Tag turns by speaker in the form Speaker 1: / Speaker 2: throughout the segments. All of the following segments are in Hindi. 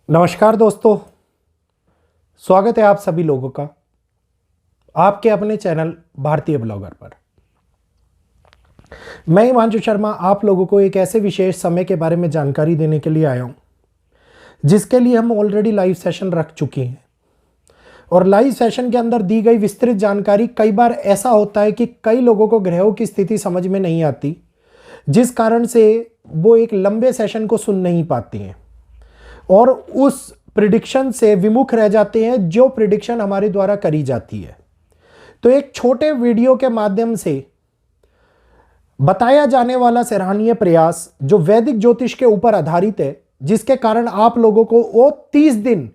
Speaker 1: नमस्कार दोस्तों, स्वागत है आप सभी लोगों का आपके अपने चैनल भारतीय ब्लॉगर पर। मैं हिमांशु शर्मा आप लोगों को एक ऐसे विशेष समय के बारे में जानकारी देने के लिए आया हूं, जिसके लिए हम ऑलरेडी लाइव सेशन रख चुके हैं। और लाइव सेशन के अंदर दी गई विस्तृत जानकारी, कई बार ऐसा होता है कि कई लोगों को ग्रहों की स्थिति समझ में नहीं आती, जिस कारण से वो एक लंबे सेशन को सुन नहीं पाते हैं और उस प्रिडिक्शन से विमुख रह जाते हैं जो प्रिडिक्शन हमारे द्वारा करी जाती है। तो एक छोटे वीडियो के माध्यम से बताया जाने वाला सराहनीय प्रयास जो वैदिक ज्योतिष के ऊपर आधारित है, जिसके कारण आप लोगों को वो 30 दिन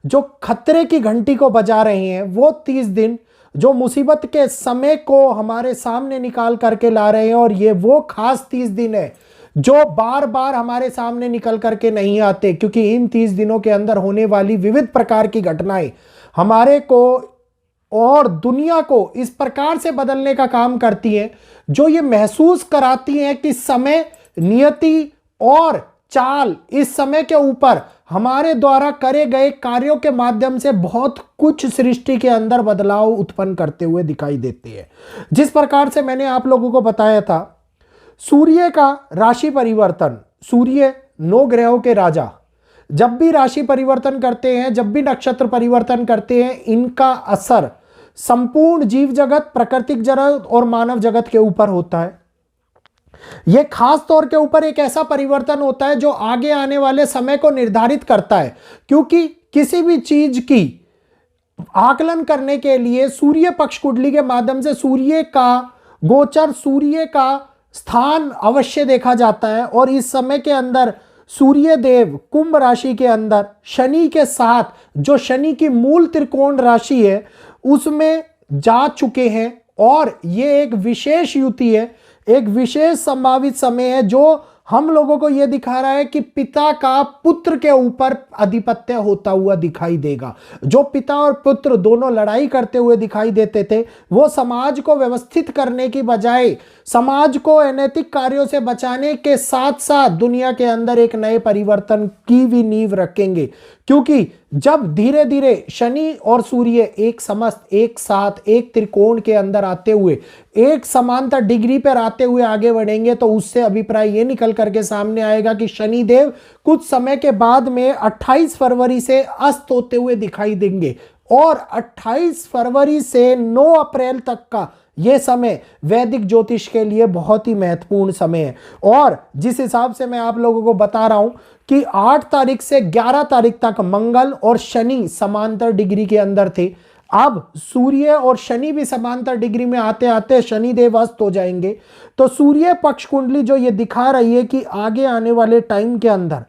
Speaker 1: जो खतरे की घंटी को बजा रहे हैं, वो 30 दिन जो मुसीबत के समय को हमारे सामने निकाल करके ला रहे हैं, और ये वो खास 30 दिन है जो बार बार हमारे सामने निकल करके नहीं आते, क्योंकि इन 30 दिनों के अंदर होने वाली विविध प्रकार की घटनाएं हमारे को और दुनिया को इस प्रकार से बदलने का काम करती हैं, जो ये महसूस कराती हैं कि समय, नियति और चाल इस समय के ऊपर हमारे द्वारा करे गए कार्यों के माध्यम से बहुत कुछ सृष्टि के अंदर बदलाव उत्पन्न करते हुए दिखाई देते हैं। जिस प्रकार से मैंने आप लोगों को बताया था, सूर्य का राशि परिवर्तन, सूर्य 9 ग्रहों के राजा जब भी राशि परिवर्तन करते हैं, जब भी नक्षत्र परिवर्तन करते हैं, इनका असर संपूर्ण जीव जगत, प्राकृतिक जगत और मानव जगत के ऊपर होता है। यह खास तौर के ऊपर एक ऐसा परिवर्तन होता है जो आगे आने वाले समय को निर्धारित करता है, क्योंकि किसी भी चीज की आकलन करने के लिए सूर्य पक्ष कुंडली के माध्यम से सूर्य का गोचर, सूर्य का स्थान अवश्य देखा जाता है। और इस समय के अंदर सूर्य देव कुंभ राशि के अंदर शनि के साथ, जो शनि की मूल त्रिकोण राशि है, उसमें जा चुके हैं। और ये एक विशेष युति है, एक विशेष संभावित समय है जो हम लोगों को यह दिखा रहा है कि पिता का पुत्र के ऊपर आधिपत्य होता हुआ दिखाई देगा। जो पिता और पुत्र दोनों लड़ाई करते हुए दिखाई देते थे, वो समाज को व्यवस्थित करने की बजाय समाज को अनैतिक कार्यों से बचाने के साथ साथ दुनिया के अंदर एक नए परिवर्तन की भी नींव रखेंगे। क्योंकि जब धीरे धीरे शनि और सूर्य एक समस्त, एक साथ, एक त्रिकोण के अंदर आते हुए, एक समांतर डिग्री पर आते हुए आगे बढ़ेंगे, तो उससे अभिप्राय ये निकल करके सामने आएगा कि शनि देव कुछ समय के बाद में 28 फरवरी से अस्त होते हुए दिखाई देंगे। और 28 फरवरी से 9 अप्रैल तक का यह समय वैदिक ज्योतिष के लिए बहुत ही महत्वपूर्ण समय है। और जिस हिसाब से मैं आप लोगों को बता रहा हूं कि 8 तारीख से 11 तारीख तक मंगल और शनि समांतर डिग्री के अंदर थे, अब सूर्य और शनि भी समांतर डिग्री में आते आते शनि देव अस्त हो जाएंगे। तो सूर्य पक्ष कुंडली जो ये दिखा रही है कि आगे आने वाले टाइम के अंदर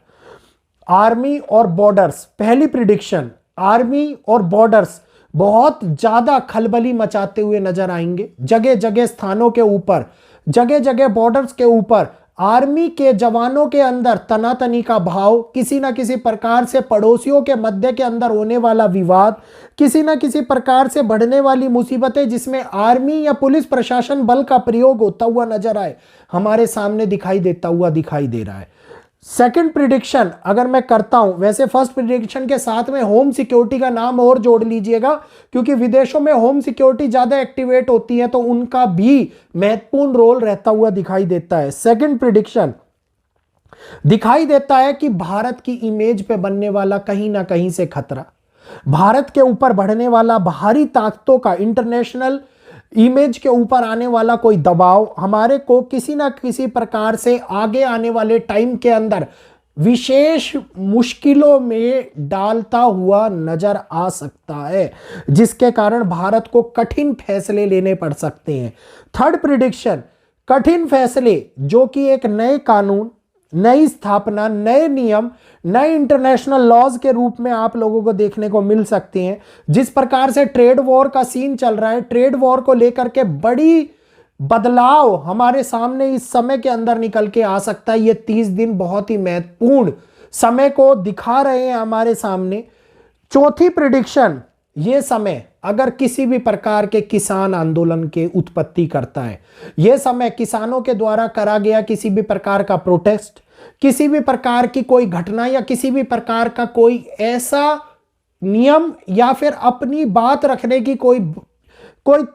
Speaker 1: आर्मी और बॉर्डर्स, पहली प्रिडिक्शन, आर्मी और बॉर्डर्स बहुत ज्यादा खलबली मचाते हुए नजर आएंगे। जगह जगह स्थानों के ऊपर, जगह जगह बॉर्डर्स के ऊपर आर्मी के जवानों के अंदर तनातनी का भाव, किसी ना किसी प्रकार से पड़ोसियों के मध्य के अंदर होने वाला विवाद, किसी ना किसी प्रकार से बढ़ने वाली मुसीबतें जिसमें आर्मी या पुलिस प्रशासन बल का प्रयोग होता हुआ नजर आए, हमारे सामने दिखाई देता हुआ दिखाई दे रहा है। सेकंड प्रिडिक्शन अगर मैं करता हूं, वैसे फर्स्ट प्रिडिक्शन के साथ में होम सिक्योरिटी का नाम और जोड़ लीजिएगा, क्योंकि विदेशों में होम सिक्योरिटी ज्यादा एक्टिवेट होती है, तो उनका भी महत्वपूर्ण रोल रहता हुआ दिखाई देता है। सेकंड प्रिडिक्शन दिखाई देता है कि भारत की इमेज पे बनने वाला कहीं ना कहीं से खतरा, भारत के ऊपर बढ़ने वाला बाहरी ताकतों का, इंटरनेशनल इमेज के ऊपर आने वाला कोई दबाव हमारे को किसी ना किसी प्रकार से आगे आने वाले टाइम के अंदर विशेष मुश्किलों में डालता हुआ नजर आ सकता है, जिसके कारण भारत को कठिन फैसले लेने पड़ सकते हैं। थर्ड प्रिडिक्शन, कठिन फैसले जो कि एक नए कानून, नई स्थापना, नए नियम, नए इंटरनेशनल लॉज के रूप में आप लोगों को देखने को मिल सकते हैं। जिस प्रकार से ट्रेड वॉर का सीन चल रहा है, ट्रेड वॉर को लेकर के बड़ी बदलाव हमारे सामने इस समय के अंदर निकल के आ सकता है। ये 30 दिन बहुत ही महत्वपूर्ण समय को दिखा रहे हैं हमारे सामने। चौथी प्रिडिक्शन, ये समय अगर किसी भी प्रकार के किसान आंदोलन के उत्पत्ति करता है, यह समय किसानों के द्वारा करा गया किसी भी प्रकार का प्रोटेस्ट, किसी भी प्रकार की कोई घटना या किसी भी प्रकार का कोई ऐसा नियम या फिर अपनी बात रखने की कोई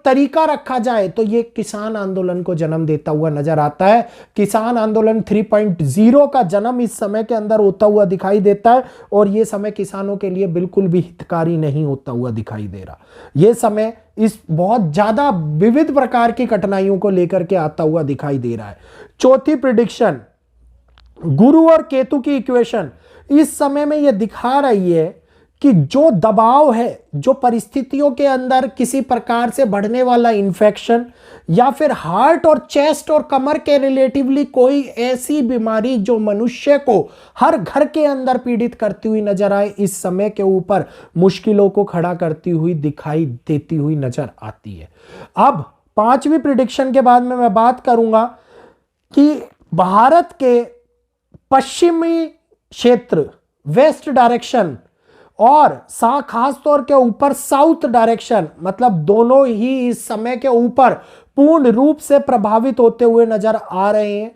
Speaker 1: तरीका रखा जाए तो ये किसान आंदोलन को जन्म देता हुआ नजर आता है। किसान आंदोलन 3.0 का जन्म इस समय के अंदर होता हुआ दिखाई देता है और ये समय किसानों के लिए बिल्कुल भी हितकारी नहीं होता हुआ दिखाई दे रहा। ये समय इस बहुत ज्यादा विविध प्रकार की कठिनाइयों को लेकर के आता हुआ दिखाई दे रहा है। चौथी प्रिडिक्शन, गुरु और केतु की इक्वेशन इस समय में यह दिखा रही है कि जो दबाव है, जो परिस्थितियों के अंदर किसी प्रकार से बढ़ने वाला इन्फेक्शन या फिर हार्ट और चेस्ट और कमर के रिलेटिवली कोई ऐसी बीमारी जो मनुष्य को हर घर के अंदर पीड़ित करती हुई नजर आए, इस समय के ऊपर मुश्किलों को खड़ा करती हुई दिखाई देती हुई नजर आती है। अब पांचवी प्रिडिक्शन के बाद में मैं बात करूंगा कि भारत के पश्चिमी क्षेत्र, वेस्ट डायरेक्शन और खास तौर के ऊपर साउथ डायरेक्शन, मतलब दोनों ही इस समय के ऊपर पूर्ण रूप से प्रभावित होते हुए नजर आ रहे हैं।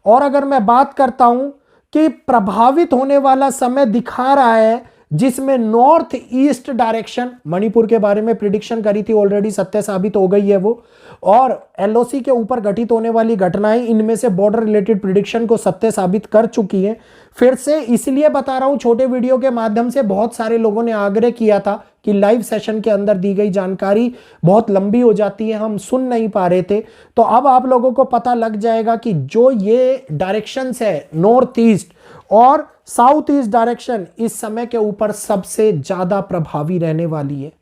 Speaker 1: और अगर मैं बात करता हूं कि प्रभावित होने वाला समय दिखा रहा है जिसमें नॉर्थ ईस्ट डायरेक्शन, मणिपुर के बारे में प्रिडिक्शन करी थी ऑलरेडी, सत्य साबित हो गई है वो, और एलओसी के ऊपर घटित होने वाली घटनाएं इनमें से बॉर्डर रिलेटेड प्रिडिक्शन को सत्य साबित कर चुकी हैं। फिर से इसलिए बता रहा हूं, छोटे वीडियो के माध्यम से बहुत सारे लोगों ने आग्रह किया था कि लाइव सेशन के अंदर दी गई जानकारी बहुत लंबी हो जाती है, हम सुन नहीं पा रहे थे। तो अब आप लोगों को पता लग जाएगा कि जो ये डायरेक्शंस है नॉर्थ ईस्ट और साउथ ईस्ट डायरेक्शन इस समय के ऊपर सबसे ज्यादा प्रभावी रहने वाली है।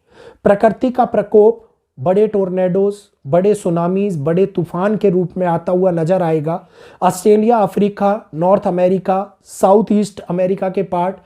Speaker 1: प्रकृति का प्रकोप, बड़े टोर्नेडोज, बड़े सुनामीज, बड़े तूफान के रूप में आता हुआ नजर आएगा। Australia, Africa, north America, south east America के पार्ट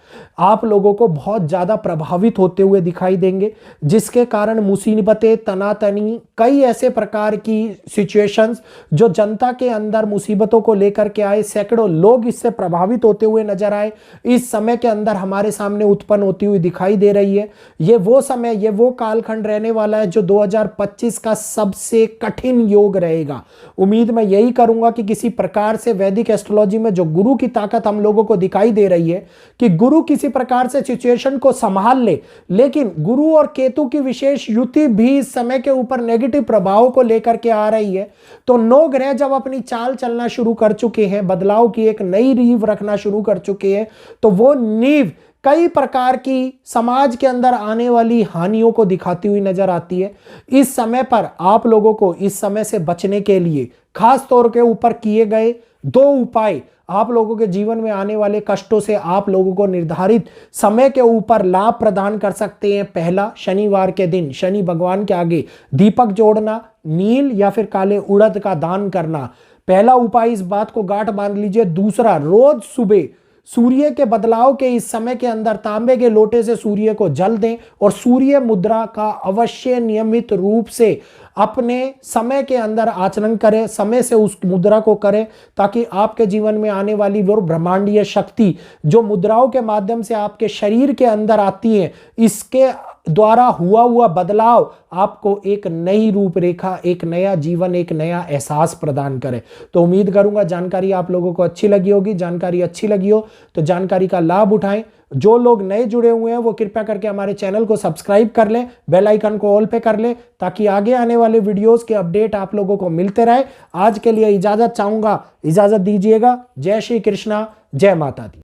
Speaker 1: आप लोगों को बहुत ज़्यादा प्रभावित होते हुए दिखाई देंगे, जिसके कारण मुसीबतें, तनातनी, कई ऐसे प्रकार की सिचुएशंस जो जनता के अंदर मुसीबतों को लेकर के आए, सैकड़ों लोग इससे प्रभावित होते हुए नजर आए, इस समय के अंदर हमारे सामने उत्पन्न होती हुई दिखाई दे रही है। ये वो समय, ये वो कालखंड रहने वाला है जो 2025 का सबसे कठिन योग रहेगा। उम्मीद मैं यही करूंगा कि किसी प्रकार से वैदिक एस्ट्रोलॉजी में जो गुरु की ताकत हम लोगों को दिखाई दे रही है कि गुरु किसी प्रकार से सिचुएशन को संभाल ले, लेकिन गुरु और केतु की विशेष युति भी इस समय के ऊपर नेगेटिव प्रभाव को लेकर के आ रही है। तो 9 ग्रह जब अपनी चाल चलना शुरू कर चुके हैं, बदलाव की एक नई नींव रखना शुरू कर चुके हैं, तो वो नींव कई प्रकार की समाज के अंदर आने वाली हानियों को दिखाती हुई नजर आती है। इस समय पर आप लोगों को इस समय से बचने के लिए खास तौर के ऊपर किए गए 2 उपाय आप लोगों के जीवन में आने वाले कष्टों से आप लोगों को निर्धारित समय के ऊपर लाभ प्रदान कर सकते हैं। पहला, शनिवार के दिन शनि भगवान के आगे दीपक जोड़ना, नील या फिर काले उड़द का दान करना, पहला उपाय, इस बात को गांठ बांध लीजिए। दूसरा, रोज सुबह सूर्य के बदलाव के इस समय के अंदर तांबे के लोटे से सूर्य को जल दें और सूर्य मुद्रा का अवश्य नियमित रूप से अपने समय के अंदर आचरण करें, समय से उस मुद्रा को करें, ताकि आपके जीवन में आने वाली वो ब्रह्मांडीय शक्ति जो मुद्राओं के माध्यम से आपके शरीर के अंदर आती है, इसके द्वारा हुआ बदलाव आपको एक नई रूपरेखा, एक नया जीवन, एक नया एहसास प्रदान करे। तो उम्मीद करूंगा जानकारी आप लोगों को अच्छी लगी होगी। जानकारी अच्छी लगी हो तो जानकारी का लाभ उठाएं। जो लोग नए जुड़े हुए हैं वो कृपया करके हमारे चैनल को सब्सक्राइब कर लें, बेल आइकन को ऑल पे कर लें, ताकि आगे आने वाले वीडियोस के अपडेट आप लोगों को मिलते रहे। आज के लिए इजाजत चाहूंगा, इजाजत दीजिएगा। जय श्री कृष्णा, जय माता दी।